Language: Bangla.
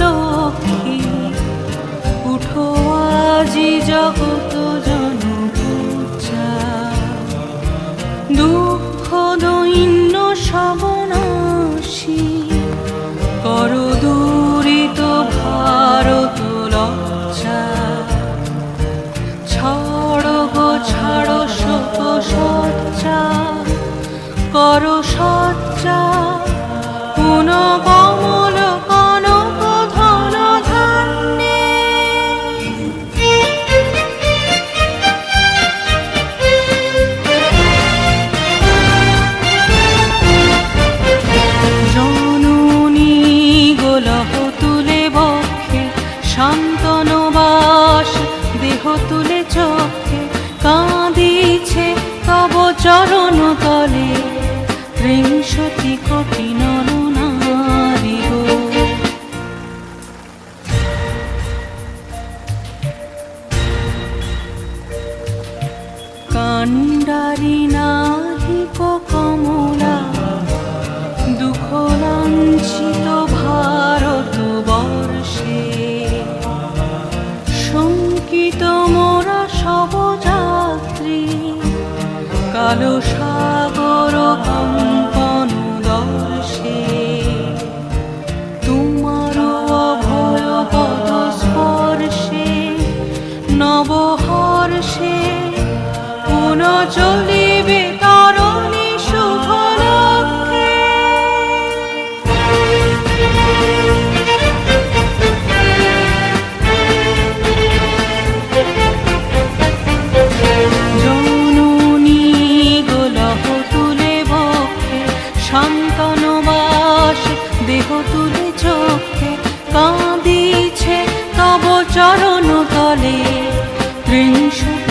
লক্ষ্মী উঠো আজি জগত জনপূজা দুঃখ দৈন্য সবনাশী কর দূরিত ভারত লজ্জা ছাড়ো গো ছাড়ো শোক সজ্জা কর সজ্জা পুন কমল কনক ধন ধান্যে জননী গোলহ তুলে বক্ষে শান্তনবাস দেহ তুলে চক্ষে কাঁদিছে তব চরণ তলে ত্রিংশতি কোটি নর নারী গো কাণ্ডারি নাহিক কমলা দুঃখ লাঞ্ছিত ভারত বর্ষে শঙ্কিত মোরা সব যাত্রী কালো সাগর কম্পন দর্শে তোমার অভয় পদ স্পর্শে নবহর্ষে পুন চলিবে তরণী শুভ লক্ষ্যে জননী গোলহ তুলে বক্ষে শান্তনবাস দেহ তুলে চক্ষে কাঁদিছে তব চরণ তলে ত্রিংশতি